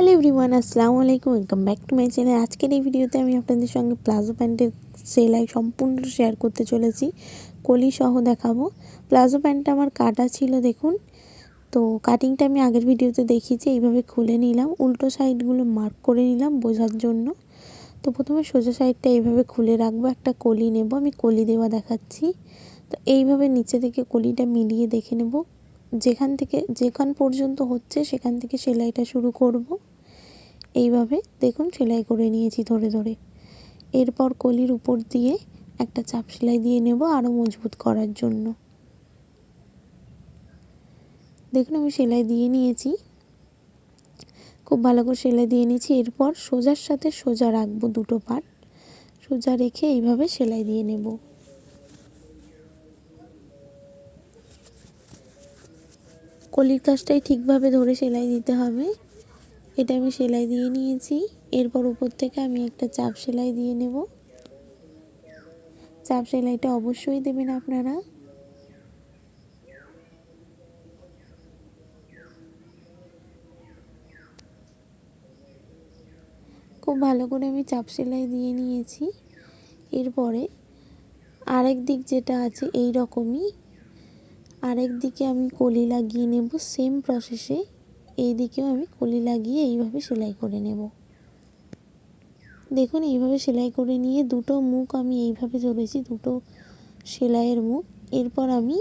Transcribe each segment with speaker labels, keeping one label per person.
Speaker 1: Hello everyone, আসসালামু আলাইকুম। Welcome back to my channel. আজকের এই ভিডিওতে আমি আপনাদের সঙ্গে প্লাজো প্যান্টের সেলাই সম্পূর্ণ শেয়ার করতে চলেছি, কলি সহ দেখাবো। প্লাজো প্যান্টটা আমার কাটা ছিল, দেখুন। তো কাটিংটা আমি আগের ভিডিওতে দেখিয়েছি। এইভাবে খুলে নিলাম, উল্টো সাইডগুলো মার্ক করে নিলাম বোঝার জন্য। তো প্রথমে সোজা সাইডটা এইভাবে খুলে রাখবো, একটা কলি নেব, আমি কলি দেওয়া দেখাচ্ছি। তো এইভাবে নিচে থেকে কলিটা মিলিয়ে দেখে নেব, যেখান পর্যন্ত হচ্ছে সেখান থেকে সেলাইটা শুরু করব। এইভাবে দেখুন সেলাই করে নিয়েছি ধরে ধরে। এরপর কলির উপর দিয়ে একটা চাপ সেলাই দিয়ে নেব আরও মজবুত করার জন্য। দেখুন আমি সেলাই দিয়ে নিয়েছি, খুব ভালো করে সেলাই দিয়ে নিয়েছি। এরপর সোজার সাথে সোজা রাখবো, দুটো পার্ট সোজা রেখে এইভাবে সেলাই দিয়ে নেব। কলির কাজটাই ঠিকভাবে ধরে সেলাই দিতে হবে। এটা আমি সেলাই দিয়ে নিয়েছি। এরপর উপর থেকে আমি একটা চাপ সেলাই দিয়ে নেব। চাপ সেলাইটা অবশ্যই দেবেন আপনারা। খুব ভালো করে আমি চাপ সেলাই দিয়ে নিয়েছি। এরপরে আরেক দিক যেটা আছে এই রকমই আরেক দিকে আমি কলি লাগিয়ে নেব, সেম প্রসেসে এই দিকেও আমি কলি লাগিয়ে এইভাবে সেলাই করে নেব। দেখুন এইভাবে সেলাই করে নিয়ে দুটো মুখ আমি এইভাবে ধরেছি, দুটো সেলাইয়ের মুখ। এরপর আমি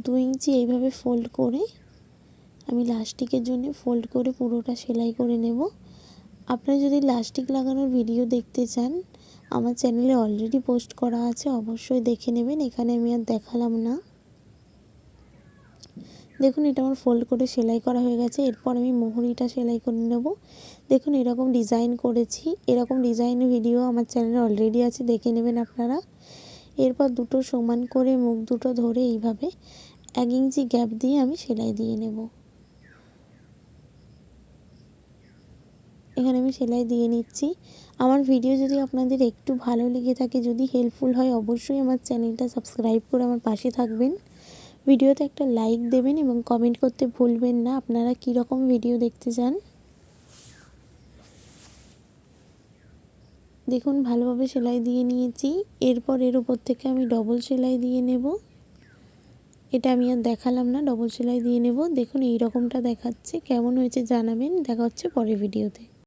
Speaker 1: 2 ইঞ্চি এইভাবে ফোল্ড করে আমি লাস্টিকের জন্য ফোল্ড করে পুরোটা সেলাই করে নেব। আপনারা যদি লাস্টিক লাগানোর ভিডিও দেখতে চান, আমার চ্যানেলে অলরেডি পোস্ট করা আছে, অবশ্যই দেখে নেবেন, এখানে আমি আর দেখালাম না। দেখুন এটা আমার ফোল্ড করে সেলাই করা হয়ে গেছে। এরপর আমি মোহরিটা সেলাই করে নেব। দেখুন এরকম ডিজাইন করেছি, এরকম ডিজাইনের ভিডিও আমার চ্যানেলে অলরেডি আছে, দেখে নেবেন আপনারা। এরপর দুটো সমান করে মুখ দুটো ধরে এইভাবে 1 ইঞ্চি গ্যাপ দিয়ে আমি সেলাই দিয়ে নেব। এখানে আমি সেলাই দিয়ে নিচ্ছি। আমার ভিডিও যদি আপনাদের একটু ভালো লেগে থাকে, যদি হেল্পফুল হয়, অবশ্যই আমার চ্যানেলটা সাবস্ক্রাইব করে আমার পাশে থাকবেন। ভিডিওতে একটা লাইক দেবেন এবং কমেন্ট করতে ভুলবেন না আপনারা কী রকম ভিডিও দেখতে চান। দেখুন ভালোভাবে সেলাই দিয়ে নিয়েছি। এরপর এর উপর থেকে আমি ডবল সেলাই দিয়ে নেব। এটা আমি আর দেখালাম না, ডবল সেলাই দিয়ে নেব। দেখুন এই রকমটা দেখাচ্ছে, কেমন হয়েছে জানাবেন। দেখা হচ্ছে পরের ভিডিওতে।